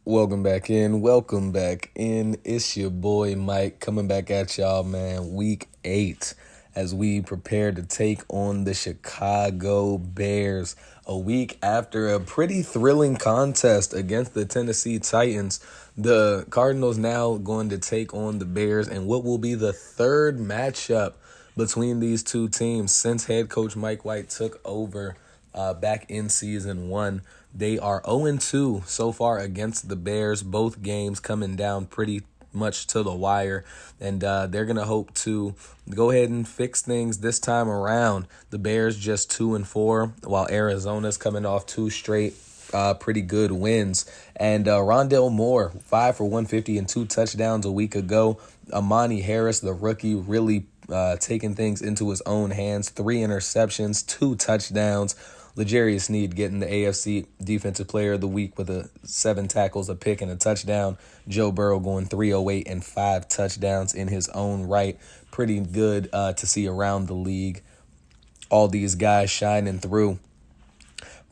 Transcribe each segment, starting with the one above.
Welcome back in. Welcome back in. It's your boy Mike coming back at y'all, man. Week 8 as we prepare to take on the Chicago Bears. A week after a pretty thrilling contest against the Tennessee Titans, the Cardinals now going to take on the Bears in what will be the third matchup between these two teams since head coach Mike White took over back in season 1. They are 0-2 so far against the Bears, both games coming down pretty much to the wire, and they're going to hope to go ahead and fix things this time around. The Bears just 2-4, while Arizona's coming off 2 straight pretty good wins. And Rondale Moore, 5 for 150 and 2 touchdowns a week ago. Amani Harris, the rookie, really taking things into his own hands. 3 interceptions, 2 touchdowns. L'Jarius Sneed getting the AFC Defensive Player of the Week with 7 tackles, a pick, and a touchdown. Joe Burrow going 308 and 5 touchdowns in his own right. Pretty good to see around the league. All these guys shining through.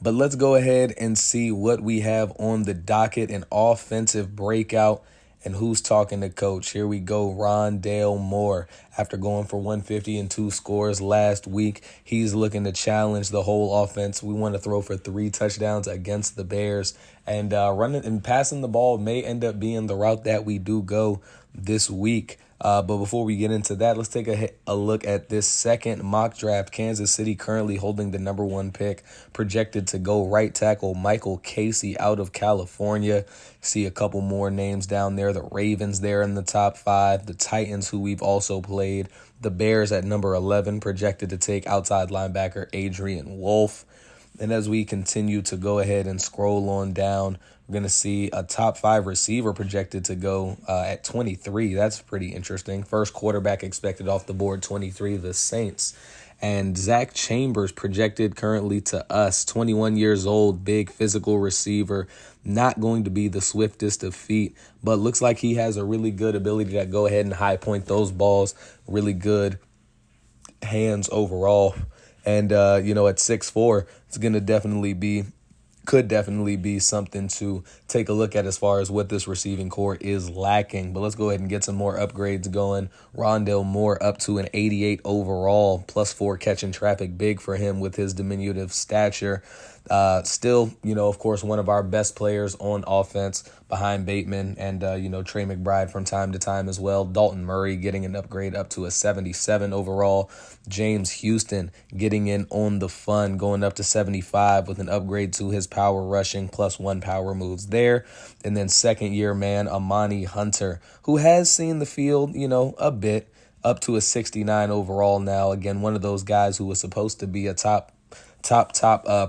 But let's go ahead and see what we have on the docket, an offensive breakout, and who's talking to coach. Here we go, Rondale Moore. After going for 150 and 2 scores last week, he's looking to challenge the whole offense. We want to throw for 3 touchdowns against the Bears. And running and passing the ball may end up being the route that we do go this week. But before we get into that, let's take a look at this second mock draft. Kansas City currently holding the number 1 pick, projected to go right tackle Michael Casey out of California. See a couple more names down there. The Ravens there in the top 5. The Titans, who we've also played. The Bears at number 11, projected to take outside linebacker Adrian Wolf. And as we continue to go ahead and scroll on down, we're going to see a top 5 receiver projected to go at 23. That's pretty interesting. First quarterback expected off the board, 23, the Saints. And Zach Chambers projected currently to us, 21 years old, big physical receiver, not going to be the swiftest of feet, but looks like he has a really good ability to go ahead and high point those balls, really good hands overall. And, at 6'4", it's going to could definitely be something to take a look at as far as what this receiving core is lacking. But let's go ahead and get some more upgrades going. Rondale Moore up to an 88 overall, +4 catching traffic, big for him with his diminutive stature. Still, of course, one of our best players on offense behind Bateman and, Trey McBride from time to time as well. Dalton Murray getting an upgrade up to a 77 overall. James Houston getting in on the fun, going up to 75 with an upgrade to his power rushing, +1 power moves there. And then second-year man Amani Hunter, who has seen the field, a bit, up to a 69 overall now. Again, one of those guys who was supposed to be a top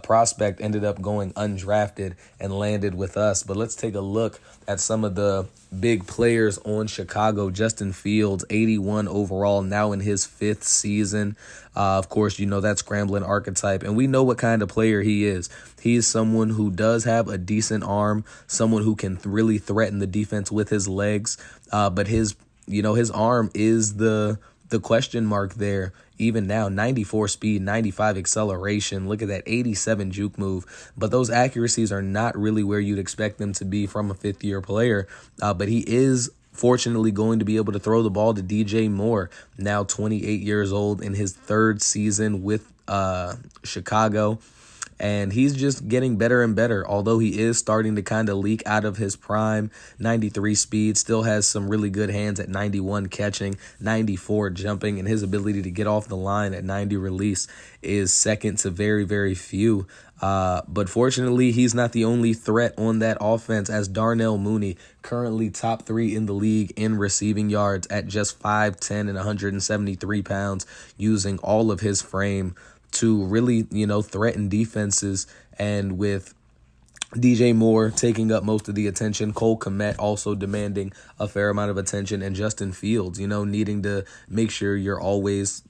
prospect, ended up going undrafted and landed with us. But let's take a look at some of the big players on Chicago. Justin Fields, 81 overall, now in his 5th season. Of course, that scrambling archetype, and we know what kind of player he is. He is someone who does have a decent arm, someone who can really threaten the defense with his legs, but his arm is the question mark there. Even now, 94 speed, 95 acceleration. Look at that, 87 juke move. But those accuracies are not really where you'd expect them to be from a 5th-year player. But he is fortunately going to be able to throw the ball to DJ Moore, now 28 years old in his 3rd season with Chicago. And he's just getting better and better, although he is starting to kind of leak out of his prime. 93 speed, still has some really good hands at 91 catching, 94 jumping, and his ability to get off the line at 90 release is second to very, very few. But fortunately, he's not the only threat on that offense, as Darnell Mooney, currently top 3 in the league in receiving yards at just 5'10" and 173 pounds, using all of his frame to really, threaten defenses. And with DJ Moore taking up most of the attention, Cole Kmet also demanding a fair amount of attention, and Justin Fields, needing to make sure you're always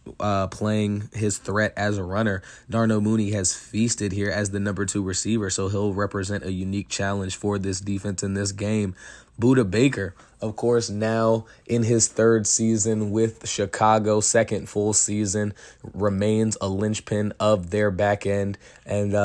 playing his threat as a runner. Darnell Mooney has feasted here as the number 2 receiver, so he'll represent a unique challenge for this defense in this game. Budda Baker, of course, now in his 3rd season with Chicago, 2nd full season, remains a linchpin of their back end. And,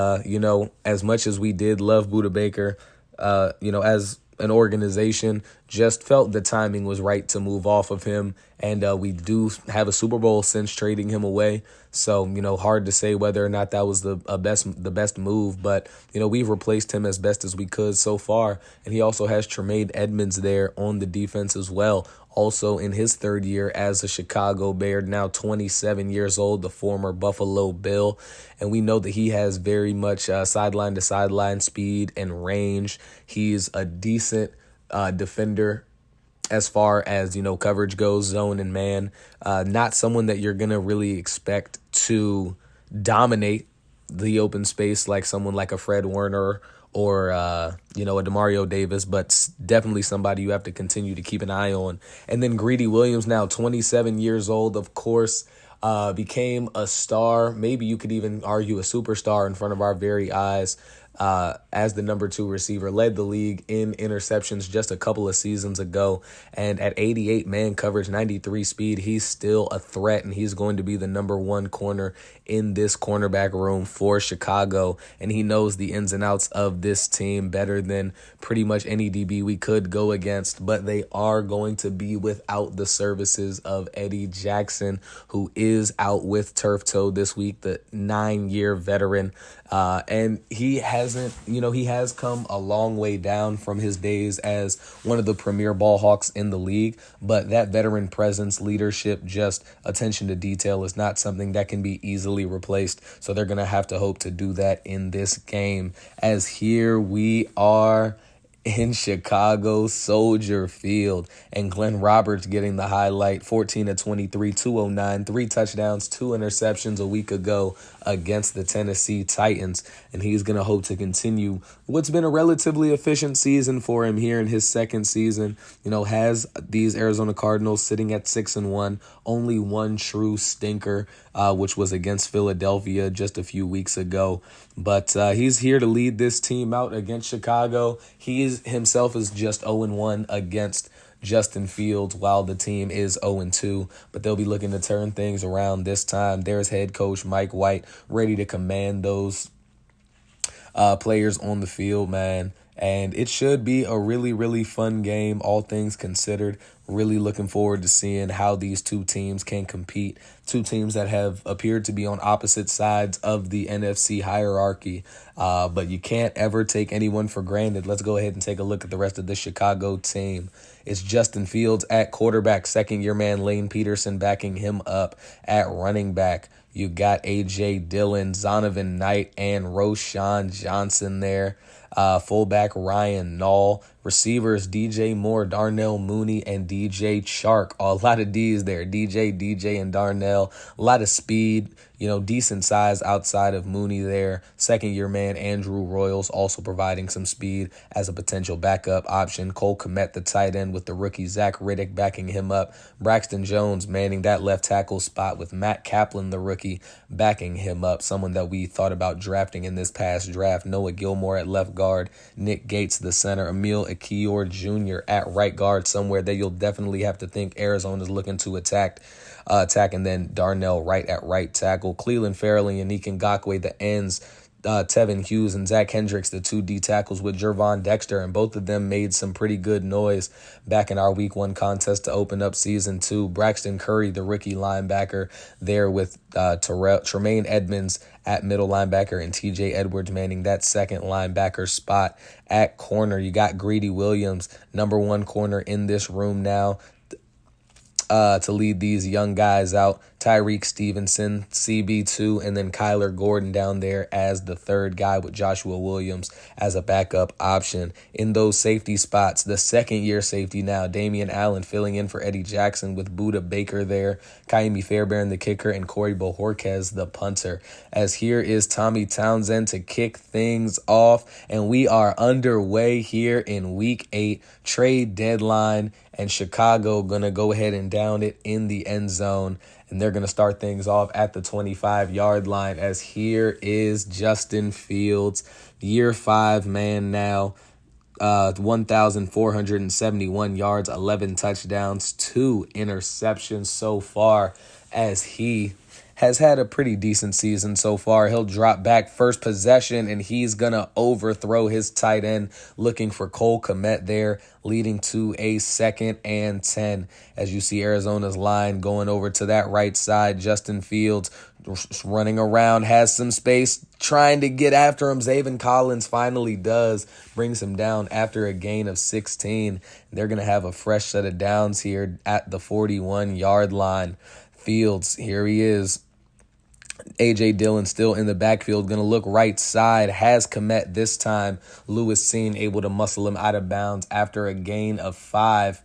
as much as we did love Budda Baker, as an organization just felt the timing was right to move off of him. And we do have a Super Bowl since trading him away. So, hard to say whether or not that was the best move. But, we've replaced him as best as we could so far. And he also has Tremaine Edmonds there on the defense as well. Also in his third year as a Chicago Bear, now 27 years old, the former Buffalo Bill. And we know that he has very much sideline to sideline speed and range. He's a decent defender as far as, coverage goes, zone and man. Not someone that you're going to really expect to dominate the open space like someone like a Fred Warner or, a DeMario Davis, but definitely somebody you have to continue to keep an eye on. And then Greedy Williams, now 27 years old, of course, became a star. Maybe you could even argue a superstar in front of our very eyes. As the number 2 receiver, led the league in interceptions just a couple of seasons ago. And at 88 man coverage, 93 speed, he's still a threat, and he's going to be the number 1 corner in this cornerback room for Chicago. And he knows the ins and outs of this team better than pretty much any DB we could go against. But they are going to be without the services of Eddie Jackson, who is out with turf toe this week, the 9-year veteran. And he has come a long way down from his days as one of the premier ball hawks in the league. But that veteran presence, leadership, just attention to detail is not something that can be easily replaced. So they're going to have to hope to do that in this game. As here we are in Chicago Soldier Field, and Glenn Roberts getting the highlight, 14 of 23, 209, 3 touchdowns, 2 interceptions a week ago against the Tennessee Titans. And he's going to hope to continue what's been a relatively efficient season for him here in his second season. Has these Arizona Cardinals sitting at 6-1, only one true stinker, which was against Philadelphia just a few weeks ago. But he's here to lead this team out against Chicago. He himself is just 0-1 against Justin Fields, while the team is 0-2, but they'll be looking to turn things around this time. There's head coach Mike White ready to command those players on the field, man. And it should be a really, really fun game, all things considered. Really looking forward to seeing how these two teams can compete. Two teams that have appeared to be on opposite sides of the NFC hierarchy. But you can't ever take anyone for granted. Let's go ahead and take a look at the rest of the Chicago team. It's Justin Fields at quarterback, second-year man Lane Peterson backing him up at running back. You got A.J. Dillon, Zonovan Knight, and Roshan Johnson there. Fullback Ryan Nall. Receivers DJ Moore, Darnell Mooney, and DJ Chark. A lot of D's there. DJ, and Darnell. A lot of speed, decent size outside of Mooney there. Second-year man Andrew Royals also providing some speed as a potential backup option. Cole Kmet, the tight end, with the rookie Zach Riddick backing him up. Braxton Jones manning that left tackle spot with Matt Kaplan, the rookie, backing him up. Someone that we thought about drafting in this past draft. Noah Gilmore at left guard. Nick Gates, the center. Emil Kior Jr. at right guard, somewhere that you'll definitely have to think Arizona's looking to attack, and then Darnell Wright at right tackle. Cleveland Farrelly and Yannick Ngakoue, the ends. Tevin Hughes and Zach Hendricks, the 2 D tackles, with Jervon Dexter, and both of them made some pretty good noise back in our Week 1 contest to open up Season 2. Braxton Curry, the rookie linebacker, there with Tremaine Edmonds at middle linebacker, and TJ Edwards manning that second linebacker spot at corner. You got Greedy Williams, number 1 corner in this room now, to lead these young guys out. Tyreek Stevenson, CB2, and then Kyler Gordon down there as the third guy, with Joshua Williams as a backup option. In those safety spots, the second-year safety now, Damian Allen filling in for Eddie Jackson with Buda Baker there, Kaimi Fairbairn, the kicker, and Corey Bojorquez, the punter. As here is Tommy Townsend to kick things off, and we are underway here in Week 8, trade deadline, and Chicago going to go ahead and down it in the end zone. And they're going to start things off at the 25-yard line, as here is Justin Fields, year 5 man now, 1,471 yards, 11 touchdowns, 2 interceptions so far, as he has had a pretty decent season so far. He'll drop back first possession, and he's going to overthrow his tight end, looking for Cole Kmet there, leading to a 2nd and 10. As you see Arizona's line going over to that right side, Justin Fields running around, has some space, trying to get after him. Zaven Collins finally does, brings him down after a gain of 16. They're going to have a fresh set of downs here at the 41-yard line. Fields, here he is. A.J. Dillon still in the backfield, going to look right side, has Kmet this time. Lewis Seen able to muscle him out of bounds after a gain of 5.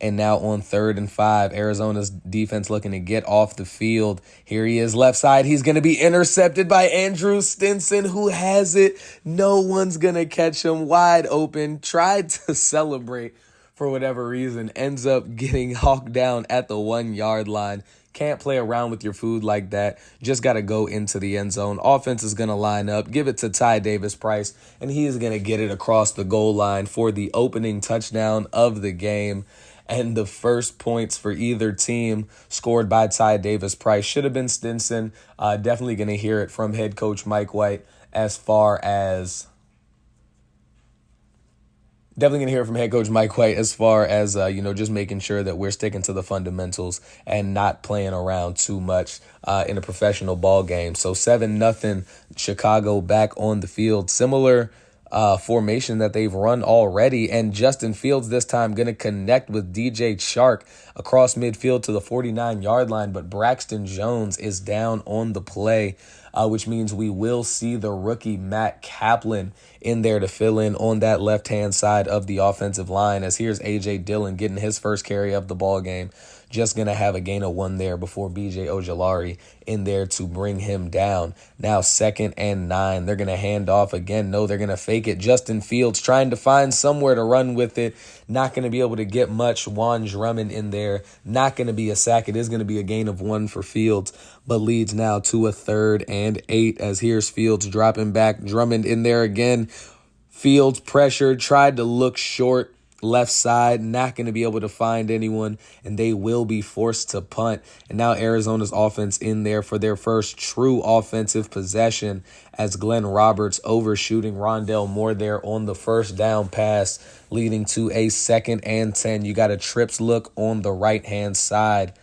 And now on 3rd and 5, Arizona's defense looking to get off the field. Here he is, left side. He's going to be intercepted by Andrew Stinson, who has it. No one's going to catch him, wide open. Tried to celebrate for whatever reason. Ends up getting hawked down at the 1-yard line. Can't play around with your food like that. Just got to go into the end zone. Offense is going to line up, give it to Ty Davis-Price, and he's going to get it across the goal line for the opening touchdown of the game. And the first points for either team scored by Ty Davis-Price. Should have been Stinson. Definitely going to hear it from head coach Mike White as far as... just making sure that we're sticking to the fundamentals and not playing around too much in a professional ball game. So 7-0 Chicago back on the field. Similar formation that they've run already, and Justin Fields this time going to connect with DJ Chark across midfield to the 49-yard line, but Braxton Jones is down on the play, which means we will see the rookie Matt Kaplan in there to fill in on that left-hand side of the offensive line, as here's A.J. Dillon getting his first carry of the ball game. Just going to have a gain of 1 there before B.J. Ojulari in there to bring him down. Now 2nd and 9. They're going to hand off again. No, they're going to fake it. Justin Fields trying to find somewhere to run with it. Not going to be able to get much. Juan Drummond in there. Not going to be a sack. It is going to be a gain of 1 for Fields, but leads now to a 3rd and 8 as here's Fields dropping back. Drummond in there again. Fields pressured, tried to look short. Left side, not going to be able to find anyone, and they will be forced to punt. And now Arizona's offense in there for their first true offensive possession as Glenn Roberts overshooting Rondell Moore there on the first down pass, leading to a 2nd and 10. You got a trips look on the right-hand side.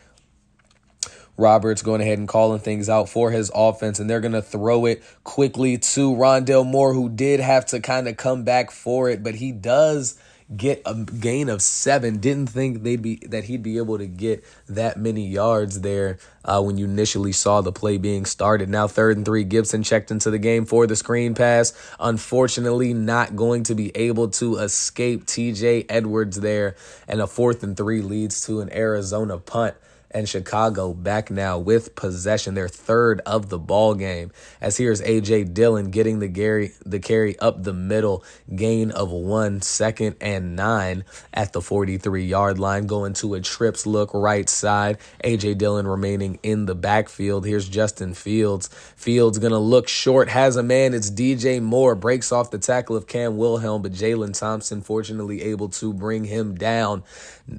Roberts going ahead and calling things out for his offense, and they're going to throw it quickly to Rondell Moore, who did have to kind of come back for it, but he does get a gain of 7. Didn't think that he'd be able to get that many yards there when you initially saw the play being started. Now 3rd and 3, Gibson checked into the game for the screen pass. Unfortunately, not going to be able to escape TJ Edwards there, and a 4th and 3 leads to an Arizona punt. And Chicago back now with possession, their 3rd of the ball game. As here's A.J. Dillon getting the carry up the middle, gain of 1, 2nd and 9 at the 43-yard line, going to a trips look right side. A.J. Dillon remaining in the backfield. Here's Justin Fields. Fields going to look short, has a man. It's DJ Moore, breaks off the tackle of Cam Wilhelm, but Jalen Thompson fortunately able to bring him down.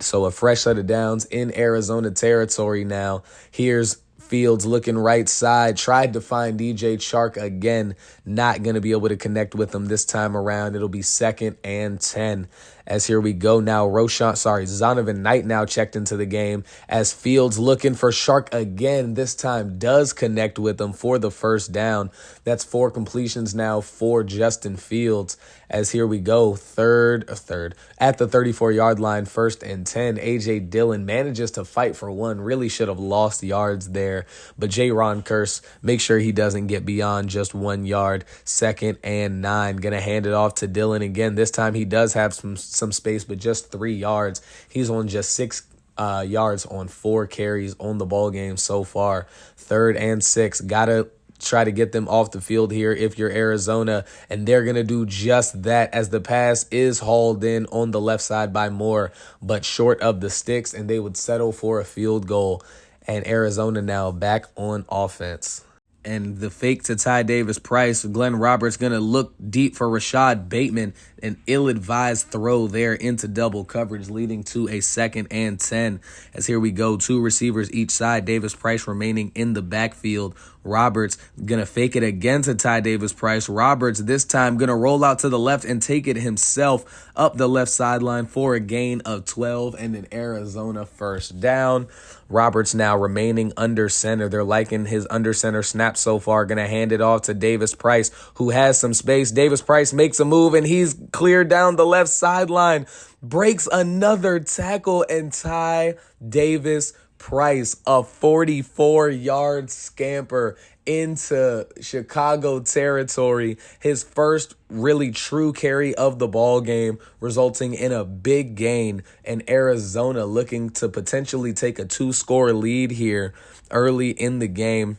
So a fresh set of downs in Arizona territory now. Here's Fields looking right side, tried to find DJ Chark again, not going to be able to connect with him this time around. It'll be 2nd and 10. As here we go now, Zonovan Knight now checked into the game as Fields looking for Chark again. This time does connect with him for the first down. That's 4 completions now for Justin Fields. As here we go, third at the 34-yard line, 1st and 10. A.J. Dillon manages to fight for 1. Really should have lost yards there, but J-Ron Curse makes sure he doesn't get beyond just 1 yard. 2nd and 9. Gonna hand it off to Dillon again. This time he does have some space, but just 3 yards. He's on just 6 yards on 4 carries on the ball game so far. 3rd and 6. Gotta try to get them off the field here if you're Arizona, and they're going to do just that as the pass is hauled in on the left side by Moore, but short of the sticks, and they would settle for a field goal. And Arizona now back on offense. And the fake to Ty Davis-Price, Glenn Roberts going to look deep for Rashad Bateman. An ill-advised throw there into double coverage, leading to a 2nd and 10. As here we go, 2 receivers each side. Davis Price remaining in the backfield. Roberts going to fake it again to Ty Davis Price. Roberts this time going to roll out to the left and take it himself up the left sideline for a gain of 12 and an Arizona first down. Roberts now remaining under center. They're liking his under center snap so far. Going to hand it off to Davis Price, who has some space. Davis Price makes a move, and he's cleared down the left sideline. Breaks another tackle, and Ty Davis Price, a 44-yard scamper into Chicago territory. His first really true carry of the ball game, resulting in a big gain, and Arizona looking to potentially take a 2-score lead here early in the game.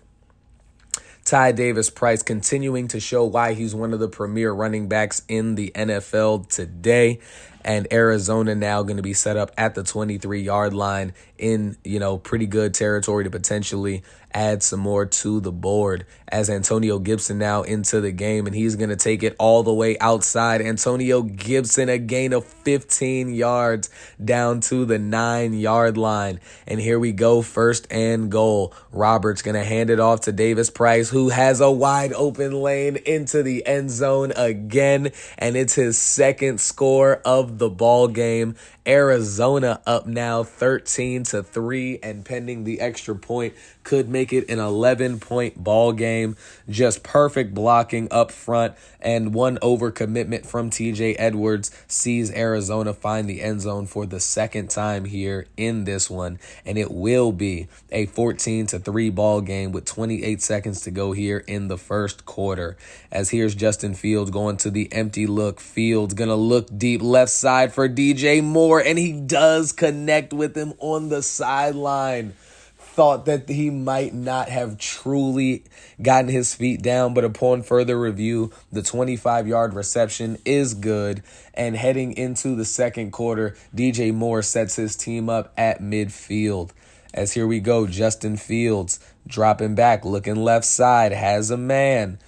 Ty Davis Price continuing to show why he's one of the premier running backs in the NFL today. And Arizona now going to be set up at the 23-yard line in, pretty good territory to potentially add some more to the board, as Antonio Gibson now into the game, and he's going to take it all the way outside. Antonio Gibson, a gain of 15 yards down to the 9-yard line. And here we go, 1st and goal. Roberts going to hand it off to Davis Price, who has a wide open lane into the end zone again, and it's his 2nd score of the ball game. Arizona up now 13-3, and pending the extra point could make it an 11-point ball game. Just perfect blocking up front, and one overcommitment from TJ Edwards sees Arizona find the end zone for the 2nd time here in this one, and it will be a 14-3 ball game with 28 seconds to go here in the first quarter. As here's Justin Fields going to the empty look. Fields gonna look deep left side for DJ Moore, and he does connect with him on the sideline. Thought that he might not have truly gotten his feet down, but upon further review, the 25-yard reception is good. And heading into the second quarter, DJ Moore sets his team up at midfield. As here we go, Justin Fields dropping back, looking left side, has a man.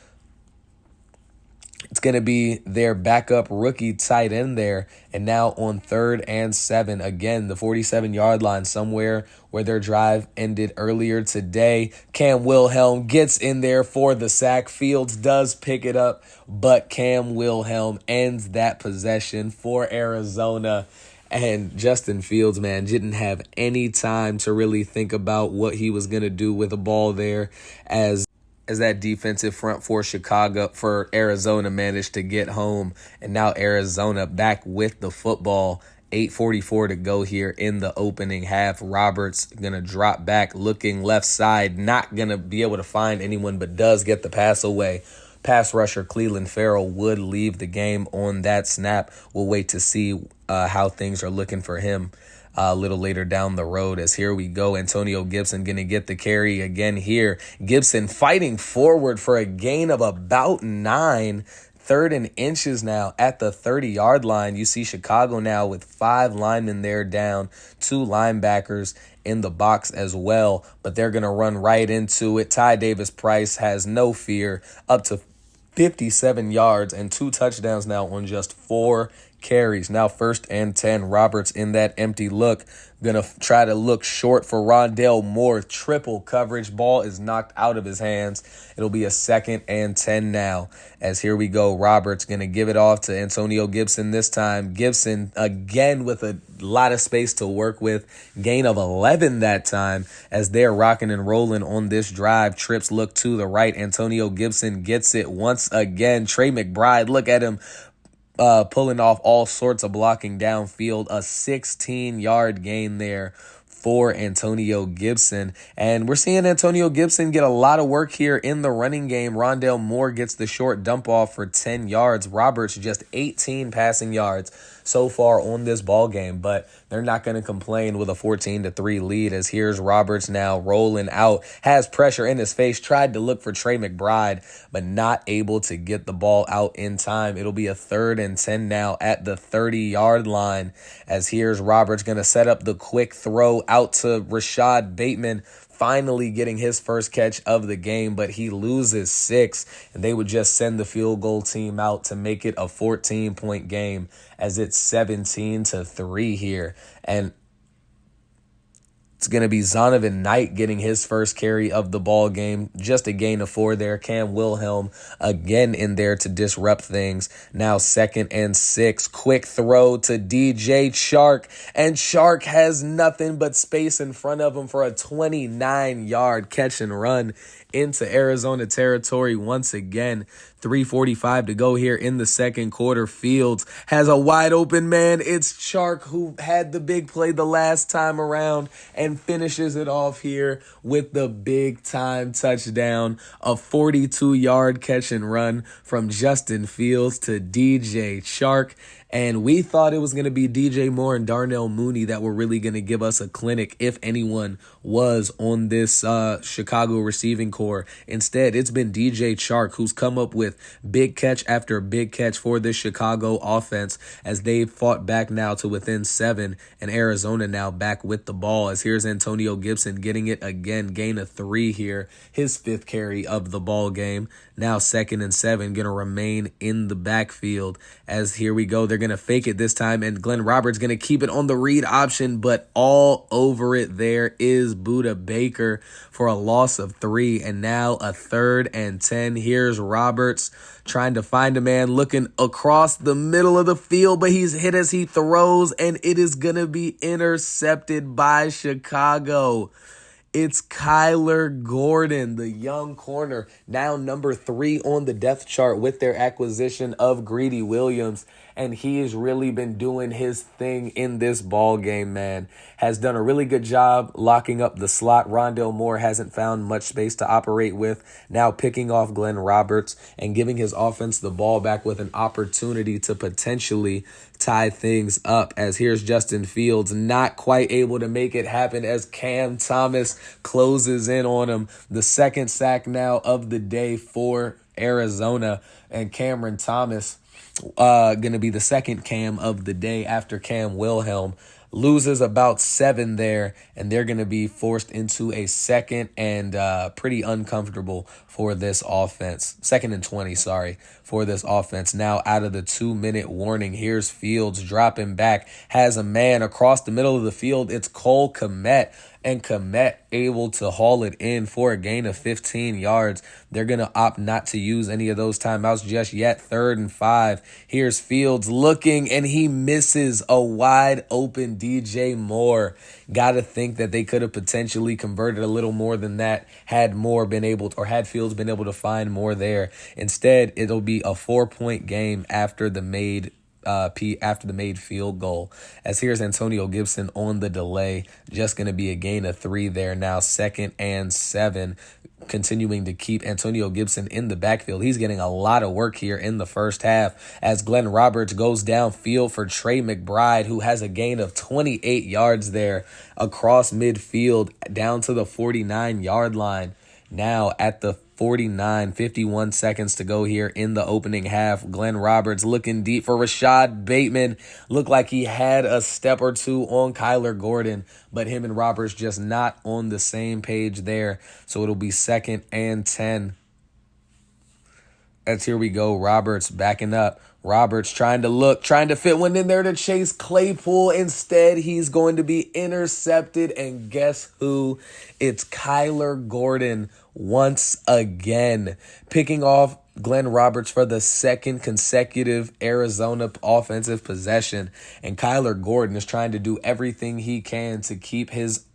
It's going to be their backup rookie tight end there. And now on 3rd and 7, again, the 47-yard line, somewhere where their drive ended earlier today. Cam Wilhelm gets in there for the sack. Fields does pick it up, but Cam Wilhelm ends that possession for Arizona. And Justin Fields, man, didn't have any time to really think about what he was going to do with the ball there, as that defensive front for Arizona managed to get home. And now Arizona back with the football. 8:44 to go here in the opening half. Roberts going to drop back, looking left side, not going to be able to find anyone, but does get the pass away. Pass rusher Cleveland Farrell would leave the game on that snap. We'll wait to see how things are looking for him a little later down the road. As here we go, Antonio Gibson going to get the carry again here. Gibson fighting forward for a gain of about 9. 3rd and inches now at the 30-yard line. You see Chicago now with 5 linemen there down, 2 linebackers in the box as well, but they're going to run right into it. Ty Davis Price has no fear, up to 57 yards and 2 touchdowns now on just 4 carries. Now 1st and 10. Roberts in that empty look. Going to try to look short for Rondale Moore. Triple coverage. Ball is knocked out of his hands. It'll be a 2nd and 10 now. As here we go. Roberts going to give it off to Antonio Gibson this time. Gibson again with a lot of space to work with. Gain of 11 that time as they're rocking and rolling on this drive. Trips look to the right. Antonio Gibson gets it once again. Trey McBride, look at him. Pulling off all sorts of blocking downfield. A 16-yard gain there for Antonio Gibson. And we're seeing Antonio Gibson get a lot of work here in the running game. Rondale Moore gets the short dump off for 10 yards. Roberts just 18 passing yards so far on this ball game, but they're not going to complain with a 14-3 lead. As here's Roberts now rolling out, has pressure in his face, tried to look for Trey McBride, but not able to get the ball out in time. It'll be a 3rd and 10 now at the 30-yard line. As here's Roberts going to set up the quick throw out to Rashad Bateman, finally getting his first catch of the game, but he loses 6, and they would just send the field goal team out to make it a 14-point game as it's 17-3 here. And it's going to be Zonovan Knight getting his first carry of the ball game. Just a gain of 4 there. Cam Wilhelm again in there to disrupt things. Now 2nd and 6. Quick throw to DJ Chark. And Chark has nothing but space in front of him for a 29-yard catch and run into Arizona territory once again. 3:45 to go here in the second quarter. Fields has a wide open man. It's Chark who had the big play the last time around and finishes it off here with the big time touchdown. A 42-yard catch and run from Justin Fields to DJ Chark. And we thought it was going to be DJ Moore and Darnell Mooney that were really going to give us a clinic, if anyone was on this Chicago receiving core. Instead, it's been DJ Chark who's come up with big catch after big catch for this Chicago offense as they've fought back now to within 7, and Arizona now back with the ball. As here's Antonio Gibson getting it again, gain of 3 here, his 5th carry of the ball game. Now 2nd and 7, going to remain in the backfield as here we go. They're going to fake it this time, and Glenn Roberts going to keep it on the read option, but all over it there is Budda Baker for a loss of 3, and now a 3rd and 10. Here's Roberts trying to find a man, looking across the middle of the field, but he's hit as he throws, and it is going to be intercepted by Chicago. It's Kyler Gordon, the young corner, now number 3 on the depth chart with their acquisition of Greedy Williams. And he has really been doing his thing in this ball game, man. Has done a really good job locking up the slot. Rondale Moore hasn't found much space to operate with. Now picking off Glenn Roberts and giving his offense the ball back with an opportunity to potentially tie things up. As here's Justin Fields, not quite able to make it happen as Cam Thomas closes in on him. The 2nd sack now of the day for Arizona, and Cameron Thomas going to be the 2nd Cam of the day after Cam Wilhelm. Loses about 7 there, and they're going to be forced into a 2nd and pretty uncomfortable for this offense. 2nd and 20, for this offense. Now out of the 2-minute warning, here's Fields dropping back, has a man across the middle of the field. It's Cole Kmet. And Kmet able to haul it in for a gain of 15 yards. They're going to opt not to use any of those timeouts just yet. 3rd and 5. Here's Fields looking, and he misses a wide open DJ Moore. Got to think that they could have potentially converted a little more than that had Moore been able to, or had Fields been able to find more there. Instead, it'll be a 4-point game after the made field goal. As here's Antonio Gibson on the delay, just going to be a gain of 3 there. Now 2nd and 7, continuing to keep Antonio Gibson in the backfield. He's getting a lot of work here in the first half as Glenn Roberts goes downfield for Trey McBride, who has a gain of 28 yards there across midfield down to the 49-yard line. Now at the 51 seconds to go here in the opening half. Glenn Roberts looking deep for Rashad Bateman. Looked like he had a step or two on Kyler Gordon, but him and Roberts just not on the same page there. So it'll be 2nd and 10. As here we go. Roberts backing up. Roberts trying to fit one in there to chase Claypool. Instead, he's going to be intercepted. And guess who? It's Kyler Gordon once again, picking off Glenn Roberts for the 2nd consecutive Arizona offensive possession. And Kyler Gordon is trying to do everything he can to keep his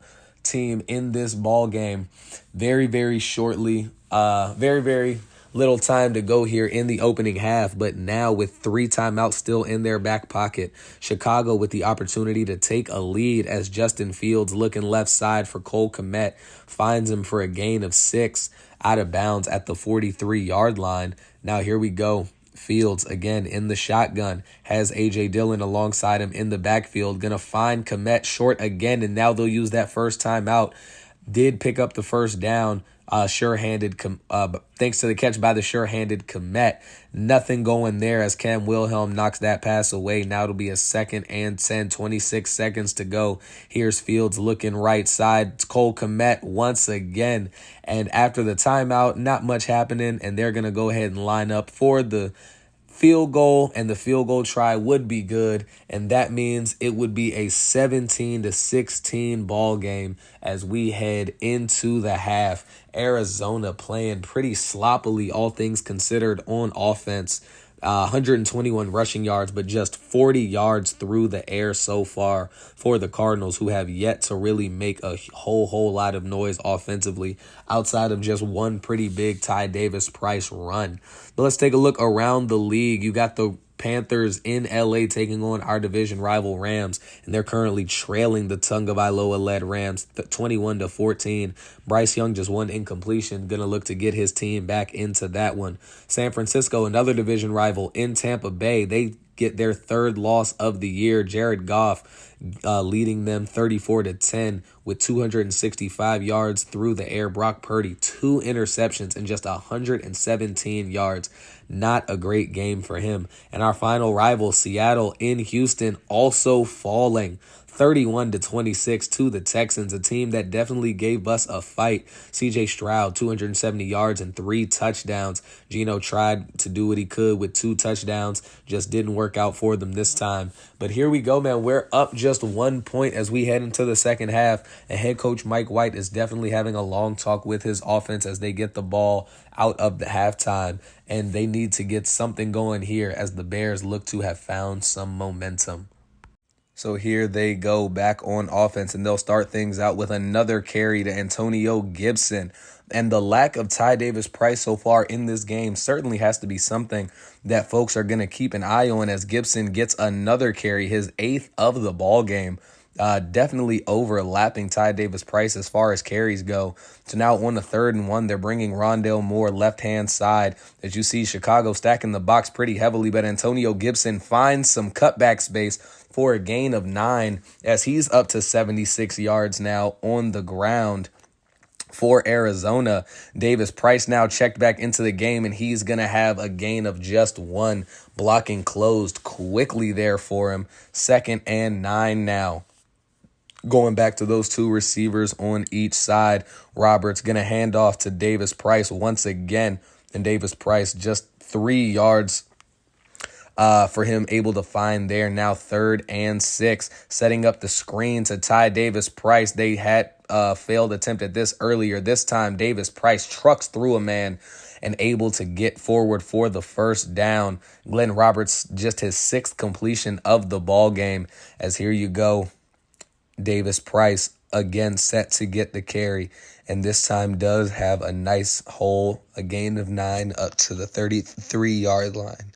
team in this ball game. Very, very shortly. Very little time to go here in the opening half, but now with 3 timeouts still in their back pocket, Chicago with the opportunity to take a lead as Justin Fields looking left side for Cole Kmet, finds him for a gain of 6 out of bounds at the 43-yard line. Now here we go. Fields again in the shotgun, has A.J. Dillon alongside him in the backfield, going to find Kmet short again, and now they'll use that first timeout. Did pick up the first down Thanks to the catch by the sure-handed Komet. Nothing going there as Cam Wilhelm knocks that pass away. Now it'll be a 2nd and 10, 26 seconds to go. Here's Fields looking right side. It's Cole Komet once again. And after the timeout, not much happening, and they're going to go ahead and line up for the field goal, and the field goal try would be good, and that means it would be a 17-16 ball game as we head into the half. Arizona playing pretty sloppily, all things considered, on offense. 121 rushing yards, but just 40 yards through the air so far for the Cardinals, who have yet to really make a whole lot of noise offensively outside of just one pretty big Ty Davis-Price run. But let's take a look around the league. You got the Panthers in LA taking on our division rival Rams, and they're currently trailing the Tagovailoa-led Rams 21-14. Bryce Young just one incompletion, gonna look to get his team back into that one. San Francisco, another division rival in Tampa Bay, they get their 3rd loss of the year. Jared Goff leading them 34-10 with 265 yards through the air. Brock Purdy, 2 interceptions and just 117 yards. Not a great game for him. And our final rival, Seattle in Houston, also falling 31-26 to the Texans, a team that definitely gave us a fight. C.J. Stroud, 270 yards and 3 touchdowns. Geno tried to do what he could with 2 touchdowns, just didn't work out for them this time. But here we go, man. We're up just 1 point as we head into the second half, and head coach Mike White is definitely having a long talk with his offense as they get the ball out of the halftime, and they need to get something going here as the Bears look to have found some momentum. So here they go back on offense, and they'll start things out with another carry to Antonio Gibson. And the lack of Ty Davis-Price so far in this game certainly has to be something that folks are going to keep an eye on as Gibson gets another carry, his 8th of the ball game. Definitely overlapping Ty Davis-Price as far as carries go. So now on the 3rd and 1, they're bringing Rondale Moore left-hand side. As you see, Chicago stacking the box pretty heavily, but Antonio Gibson finds some cutback space for a gain of 9 as he's up to 76 yards now on the ground. For Arizona, Davis-Price now checked back into the game, and he's going to have a gain of just 1. Blocking closed quickly there for him. 2nd and 9 now. Going back to those 2 receivers on each side. Roberts going to hand off to Davis-Price once again, and Davis-Price just 3 yards for him able to find there. Now 3rd and 6, setting up the screen to Ty Davis-Price. They had failed attempt at this earlier. This time Davis-Price trucks through a man and able to get forward for the first down. Glenn Roberts just his 6th completion of the ball game, as here you go. Davis-Price again set to get the carry, and this time does have a nice hole, a gain of 9 up to the 33-yard line.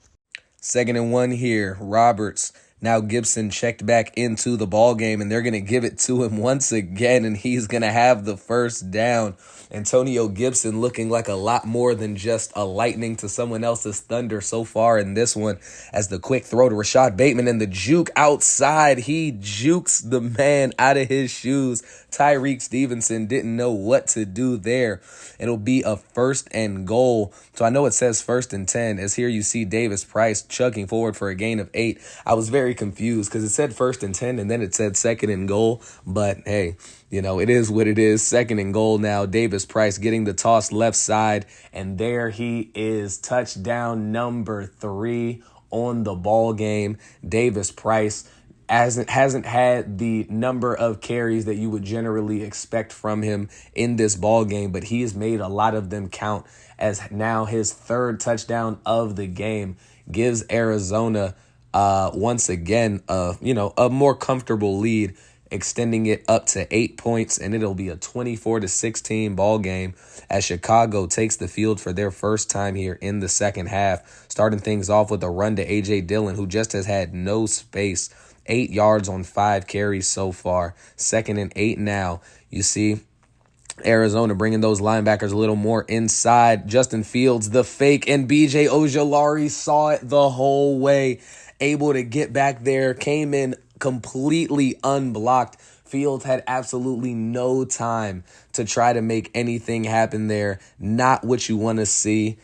2nd and 1 here. Roberts. Now Gibson checked back into the ball game, and they're going to give it to him once again, and he's going to have the first down. Antonio Gibson looking like a lot more than just a lightning to someone else's thunder so far in this one, as the quick throw to Rashad Bateman and the juke outside. He jukes the man out of his shoes. Tyreek Stevenson didn't know what to do there. It'll be a 1st and goal. So I know it says 1st and 10, as here you see Davis-Price chugging forward for a gain of 8. I was very confused because it said 1st and 10 and then it said 2nd and goal. But hey, it is what it is. 2nd and goal now. Davis-Price getting the toss left side, and there he is. Touchdown number 3 on the ball game. Davis-Price hasn't had the number of carries that you would generally expect from him in this ball game, but he has made a lot of them count, as now his 3rd touchdown of the game gives Arizona once again a more comfortable lead, extending it up to 8 points, and it'll be a 24-16 ball game as Chicago takes the field for their first time here in the second half, starting things off with a run to A.J. Dillon, who just has had no space. 8 yards on 5 carries so far. 2nd and 8 now. You see Arizona bringing those linebackers a little more inside. Justin Fields, the fake, and B.J. Ojulari saw it the whole way. Able to get back there, came in completely unblocked. Fields had absolutely no time to try to make anything happen there. Not what you want to see.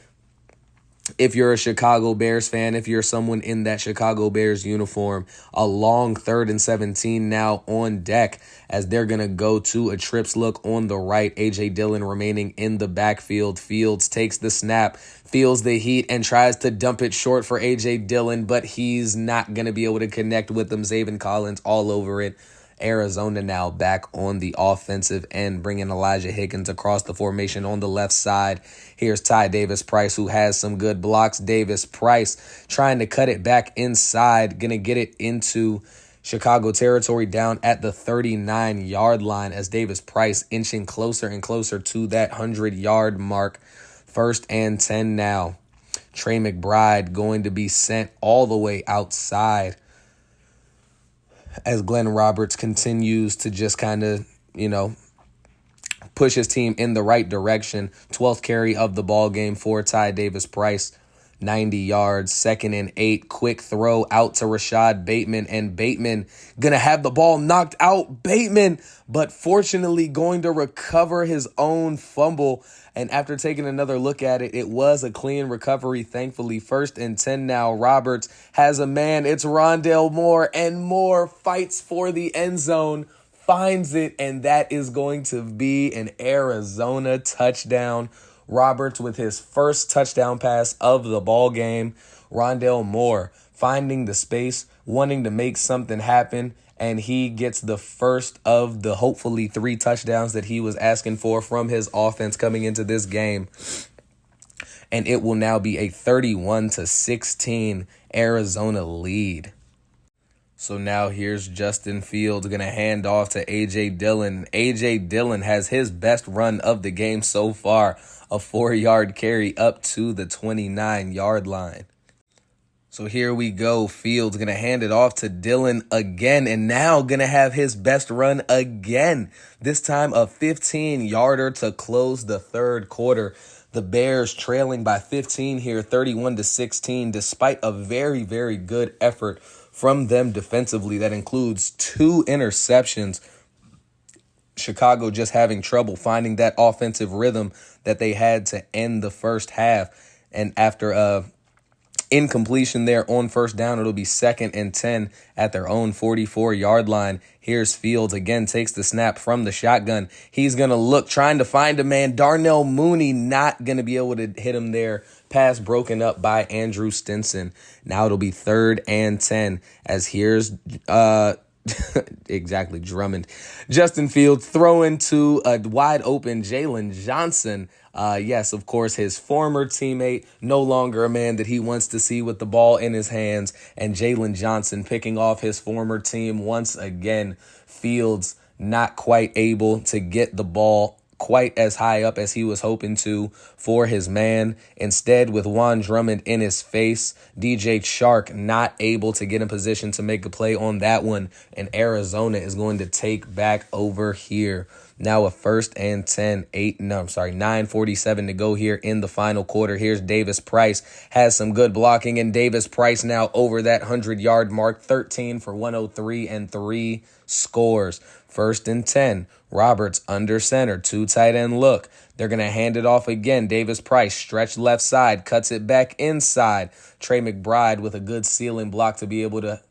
If you're a Chicago Bears fan, if you're someone in that Chicago Bears uniform, a long 3rd and 17 now on deck as they're going to go to a trips look on the right. A.J. Dillon remaining in the backfield. Fields takes the snap, feels the heat, and tries to dump it short for A.J. Dillon, but he's not going to be able to connect with them. Zaven Collins all over it. Arizona now back on the offensive end, bringing Elijah Higgins across the formation on the left side. Here's Ty Davis-Price, who has some good blocks. Davis-Price trying to cut it back inside, going to get it into Chicago territory down at the 39-yard line as Davis-Price inching closer and closer to that 100-yard mark. 1st and 10 now. Trey McBride going to be sent all the way outside as Glenn Roberts continues to just kind of, push his team in the right direction. 12th carry of the ball game for Ty Davis-Price. 90 yards, 2nd and 8. Quick throw out to Rashad Bateman, and Bateman going to have the ball knocked out. Bateman, but fortunately going to recover his own fumble. And after taking another look at it, it was a clean recovery, thankfully. 1st and 10 now. Roberts has a man. It's Rondale Moore, and Moore fights for the end zone, finds it, and that is going to be an Arizona touchdown. Roberts with his first touchdown pass of the ball game. Rondale Moore finding the space, wanting to make something happen, and he gets the first of the hopefully 3 touchdowns that he was asking for from his offense coming into this game. And it will now be a 31-16 Arizona lead. So now here's Justin Fields going to hand off to A.J. Dillon. A.J. Dillon has his best run of the game so far, a 4-yard carry up to the 29-yard line. So here we go. Fields going to hand it off to Dillon again, and now going to have his best run again. This time a 15-yarder to close the 3rd quarter. The Bears trailing by 15 here, 31-16, despite a very, very good effort from them defensively. That includes 2 interceptions. Chicago just having trouble finding that offensive rhythm that they had to end the first half. And after incompletion there on 1st down, it'll be 2nd and 10 at their own 44-yard line. Here's Fields again, takes the snap from the shotgun. He's going to look, trying to find a man. Darnell Mooney not going to be able to hit him there. Pass broken up by Andrew Stinson. Now it'll be 3rd and 10 as here's exactly Drummond. Justin Fields throwing to a wide open Jalen Johnson. Yes, of course, his former teammate, no longer a man that he wants to see with the ball in his hands. And Jalen Johnson picking off his former team once again. Fields not quite able to get the ball quite as high up as he was hoping to for his man. Instead, with Juan Drummond in his face, DJ Chark not able to get in position to make a play on that one. And Arizona is going to take back over here. Now a 1st and 10, 9:47 to go here in the final quarter. Here's Davis-Price, has some good blocking, and Davis-Price now over that 100-yard mark, 13 for 103 and 3 scores. 1st and 10, Roberts under center, 2 tight end look. They're going to hand it off again. Davis-Price stretched left side, cuts it back inside. Trey McBride with a good ceiling block to be able to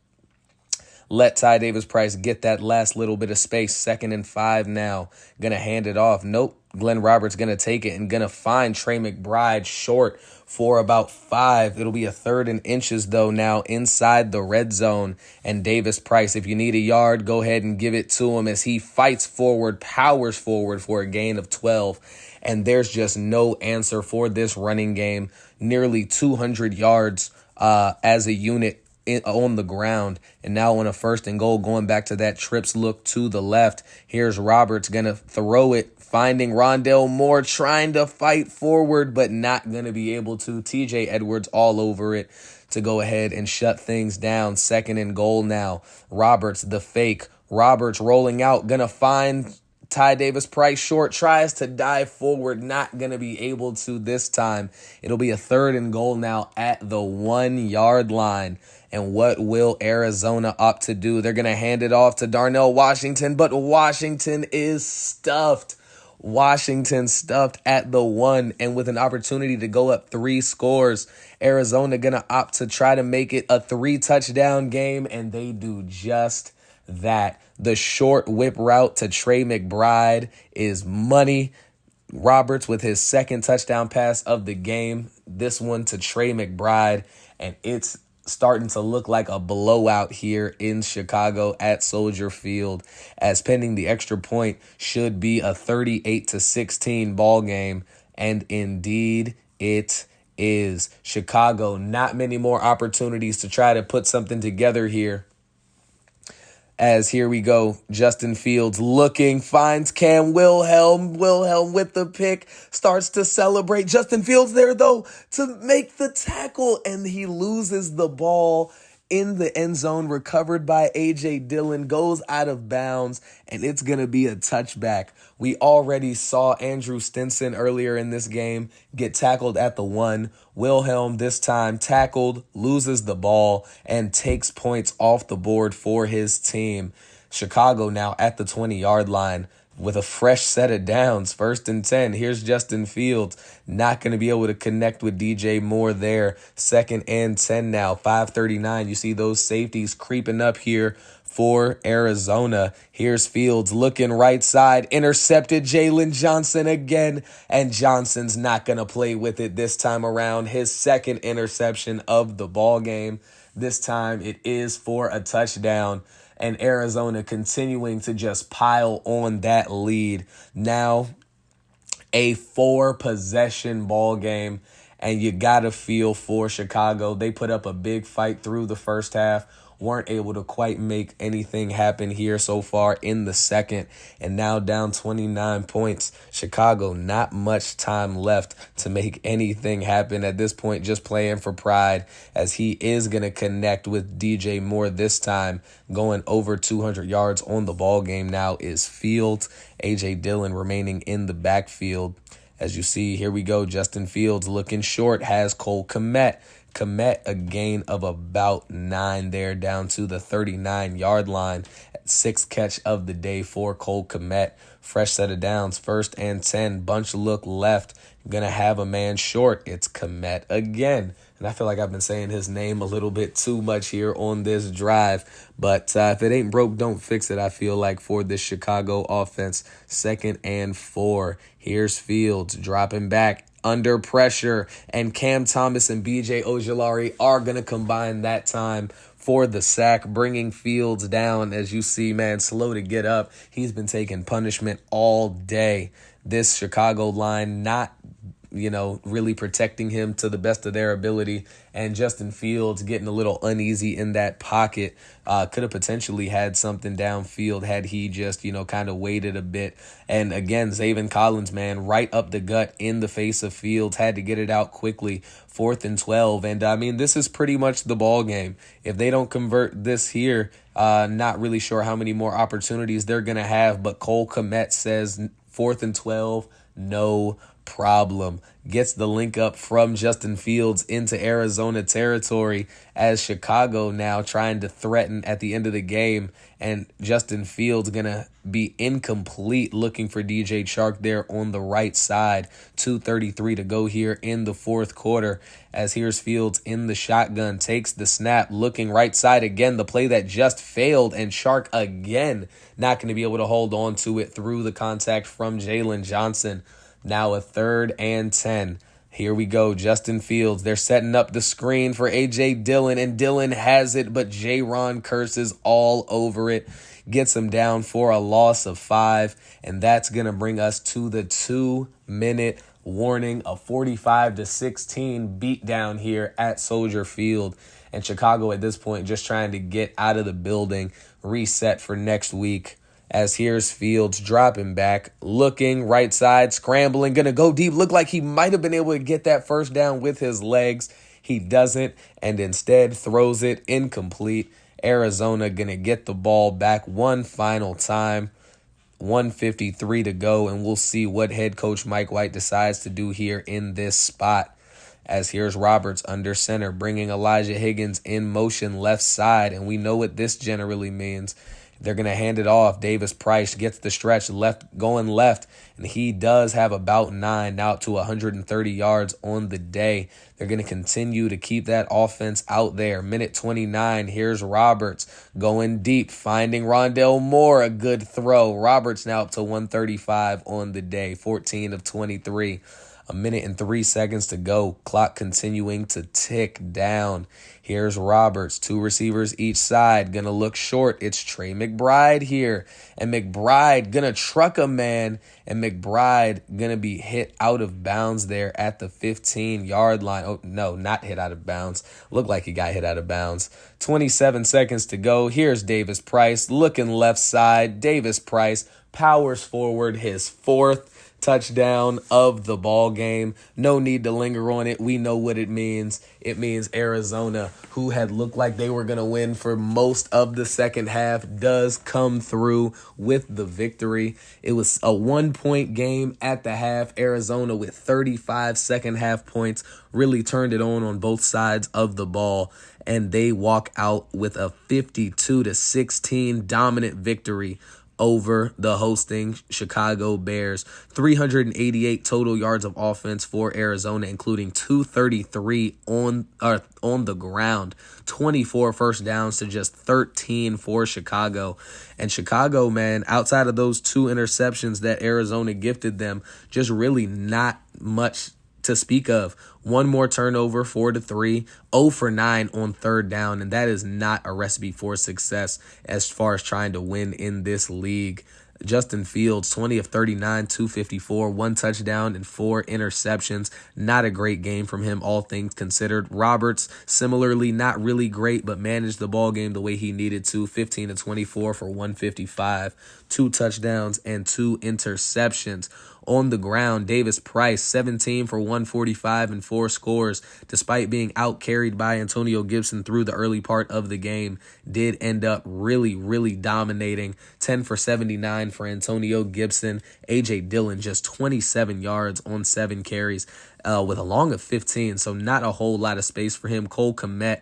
let Ty Davis-Price get that last little bit of space. 2nd and 5 now. Going to hand it off. Nope. Glenn Roberts going to take it and going to find Trey McBride short for about 5. It'll be a 3rd and inches, though, now inside the red zone. And Davis-Price, if you need a yard, go ahead and give it to him as he fights forward, powers forward for a gain of 12. And there's just no answer for this running game. Nearly 200 yards as a unit on the ground. And now on a 1st and goal, going back to that trips look to the left. Here's Roberts going to throw it, finding Rondale Moore, trying to fight forward, but not going to be able to. TJ Edwards all over it to go ahead and shut things down. 2nd and goal now. Roberts, the fake. Roberts rolling out, going to find Ty Davis-Price short, tries to dive forward, not going to be able to this time. It'll be a 3rd and goal now at the 1-yard line. And what will Arizona opt to do? They're going to hand it off to Darnell Washington, but Washington is stuffed. Washington stuffed at the 1, and with an opportunity to go up 3 scores, Arizona going to opt to try to make it a 3-touchdown game, and they do just that. The short whip route to Trey McBride is money. Roberts with his 2nd touchdown pass of the game. This one to Trey McBride, and it's starting to look like a blowout here in Chicago at Soldier Field, as pending the extra point should be a 38-16 ball game, and indeed it is. Chicago, not many more opportunities to try to put something together here. As here we go, Justin Fields looking, finds Cam Wilhelm. Wilhelm with the pick, starts to celebrate. Justin Fields there, though, to make the tackle, and he loses the ball in the end zone, recovered by A.J. Dillon, goes out of bounds, and it's going to be a touchback. We already saw Andrew Stinson earlier in this game get tackled at the 1. Wilhelm this time tackled, loses the ball, and takes points off the board for his team. Chicago now at the 20-yard line with a fresh set of downs, 1st and 10. Here's Justin Fields, not going to be able to connect with DJ Moore there. 2nd and 10 now, 5:39. You see those safeties creeping up here for Arizona. Here's Fields looking right side, intercepted Jalen Johnson again, and Johnson's not going to play with it this time around. His 2nd interception of the ball game. This time it is for a touchdown. And Arizona continuing to just pile on that lead. Now a 4-possession ball game, and you got to feel for Chicago. They put up a big fight through the first half, weren't able to quite make anything happen here so far in the second, and now down 29 points. Chicago, not much time left to make anything happen at this point, just playing for pride, as he is going to connect with DJ Moore this time, going over 200 yards on the ball game. Now is Fields. A.J. Dillon remaining in the backfield. As you see, here we go. Justin Fields looking short, has Cole Kmet. Kmet, a gain of about 9 there, down to the 39-yard line. 6th catch of the day for Cole Kmet. Fresh set of downs, 1st and 10. Bunch look left. Going to have a man short. It's Kmet again. And I feel like I've been saying his name a little bit too much here on this drive. But if it ain't broke, don't fix it, I feel like, for this Chicago offense. 2nd and 4. Here's Fields dropping back under pressure. And Cam Thomas and B.J. Ojulari are going to combine that time for the sack, bringing Fields down. As you see, man, slow to get up. He's been taking punishment all day. This Chicago line not really protecting him to the best of their ability. And Justin Fields getting a little uneasy in that pocket. Could have potentially had something downfield had he just, kind of waited a bit. And again, Zaven Collins, man, right up the gut in the face of Fields. Had to get it out quickly. 4th and 12. And this is pretty much the ball game. If they don't convert this here, not really sure how many more opportunities they're going to have. But Cole Kmet says 4th and 12, no problem. Gets the link up from Justin Fields into Arizona territory, as Chicago now trying to threaten at the end of the game, and Justin Fields gonna be incomplete, looking for DJ Chark there on the right side. 2:33 to go here in the 4th quarter, as here's Fields in the shotgun, takes the snap, looking right side again, the play that just failed, and Chark again not going to be able to hold on to it through the contact from Jalen Johnson. Now a 3rd and 10. Here we go. Justin Fields. They're setting up the screen for A.J. Dillon, and Dillon has it, but J-Ron curses all over it. Gets him down for a loss of 5, and that's going to bring us to the 2-minute warning. A 45-16 beatdown here at Soldier Field. And Chicago at this point just trying to get out of the building, reset for next week. As here's Fields dropping back, looking right side, scrambling, going to go deep. Look like he might have been able to get that first down with his legs. He doesn't, and instead throws it incomplete. Arizona going to get the ball back one final time. 1:53 to go, and we'll see what head coach Mike White decides to do here in this spot. As here's Roberts under center, bringing Elijah Higgins in motion left side, and we know what this generally means. They're going to hand it off. Davis Price gets the stretch going left, and he does have about 9, now up to 130 yards on the day. They're going to continue to keep that offense out there. Minute 29, here's Roberts going deep, finding Rondale Moore, a good throw. Roberts now up to 135 on the day, 14 of 23. A minute and 3 seconds to go. Clock continuing to tick down. Here's Roberts. 2 receivers each side. Gonna look short. It's Trey McBride here. And McBride gonna truck a man. And McBride gonna be hit out of bounds there at the 15-yard line. Oh, no, not hit out of bounds. Looked like he got hit out of bounds. 27 seconds to go. Here's Davis Price looking left side. Davis Price powers forward, his 4th touchdown of the ball game. No need to linger on it. We know what it means. It means Arizona, who had looked like they were going to win for most of the second half, does come through with the victory. It was a 1-point game at the half. Arizona with 35 second half points really turned it on both sides of the ball, and they walk out with a 52-16 dominant victory over the hosting Chicago Bears. 388 total yards of offense for Arizona, including 233 on the ground. 24 first downs to just 13 for Chicago. And Chicago, man, outside of those 2 interceptions that Arizona gifted them, just really not much to speak of. 1 more turnover, 4-3, 0 for 9 on 3rd down, and that is not a recipe for success as far as trying to win in this league. Justin Fields, 20 of 39, 254, 1 touchdown and 4 interceptions. Not a great game from him, all things considered. Roberts, similarly, not really great, but managed the ball game the way he needed to. 15 of 24 for 155, 2 touchdowns and 2 interceptions. On the ground, Davis Price, 17 for 145 and 4 scores. Despite being out-carried by Antonio Gibson through the early part of the game, did end up really dominating. 10 for 79 for Antonio Gibson. A.J. Dillon, just 27 yards on 7 carries with a long of 15, so not a whole lot of space for him. Cole Kmet,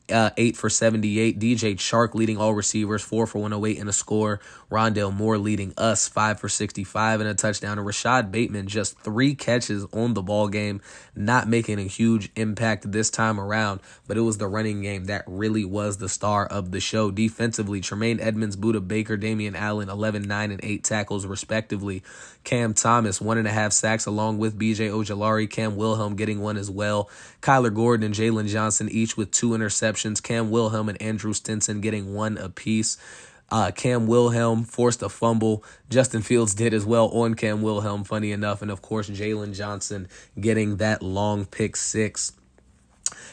8 for 78. DJ Chark leading all receivers, 4 for 108 and a score. Rondale Moore leading us, 5 for 65 and a touchdown. And Rashad Bateman, just 3 catches on the ball game, not making a huge impact this time around, but it was the running game that really was the star of the show. Defensively, Tremaine Edmonds, Budda Baker, Damian Allen, 11, 9, and 8 tackles respectively. Cam Thomas, 1.5 sacks along with B.J. Ojulari. Cam Wilhelm getting 1 as well. Kyler Gordon and Jalen Johnson each with 2 interceptions. Cam Wilhelm and Andrew Stinson getting 1 apiece. Cam Wilhelm forced a fumble. Justin Fields did as well on Cam Wilhelm, funny enough. And, of course, Jalen Johnson getting that long pick 6.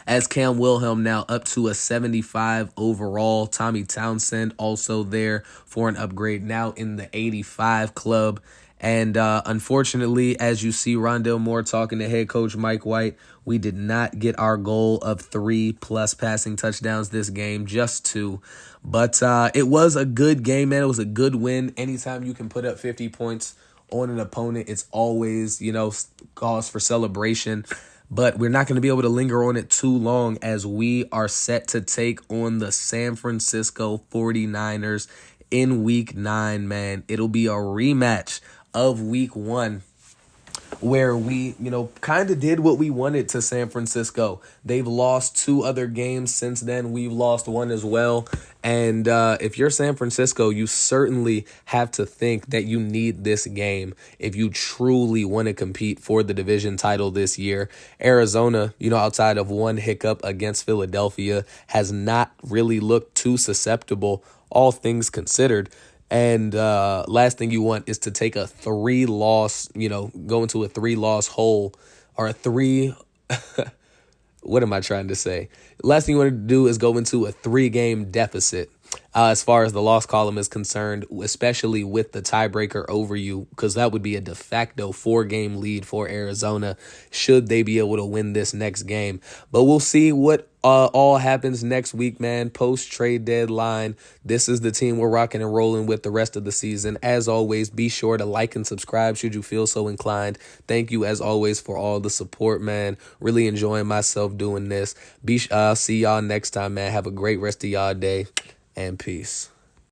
As Cam Wilhelm now up to a 75 overall. Tommy Townsend also there for an upgrade, now in the 85 club. And unfortunately, as you see Rondale Moore talking to head coach Mike White, we did not get our goal of 3+ passing touchdowns this game, just 2. But it was a good game, man. It was a good win. Anytime you can put up 50 points on an opponent, it's always, cause for celebration. But we're not going to be able to linger on it too long as we are set to take on the San Francisco 49ers in Week 9, man. It'll be a rematch of Week 1, where we, kind of did what we wanted to San Francisco. They've lost 2 other games since then. We've lost 1 as well. And if you're San Francisco, you certainly have to think that you need this game if you truly want to compete for the division title this year. Arizona, outside of 1 hiccup against Philadelphia, has not really looked too susceptible, all things considered. And last thing you want is to take a 3-loss, go into a 3-loss hole, or a 3. What am I trying to say? Last thing you want to do is go into a 3-game deficit as far as the loss column is concerned, especially with the tiebreaker over you, because that would be a de facto 4-game lead for Arizona should they be able to win this next game. But we'll see what all happens next week, man. Post trade deadline. This is the team we're rocking and rolling with the rest of the season. As always, be sure to like and subscribe should you feel so inclined. Thank you, as always, for all the support, man. Really enjoying myself doing this. I'll see y'all next time, man. Have a great rest of y'all day, and peace.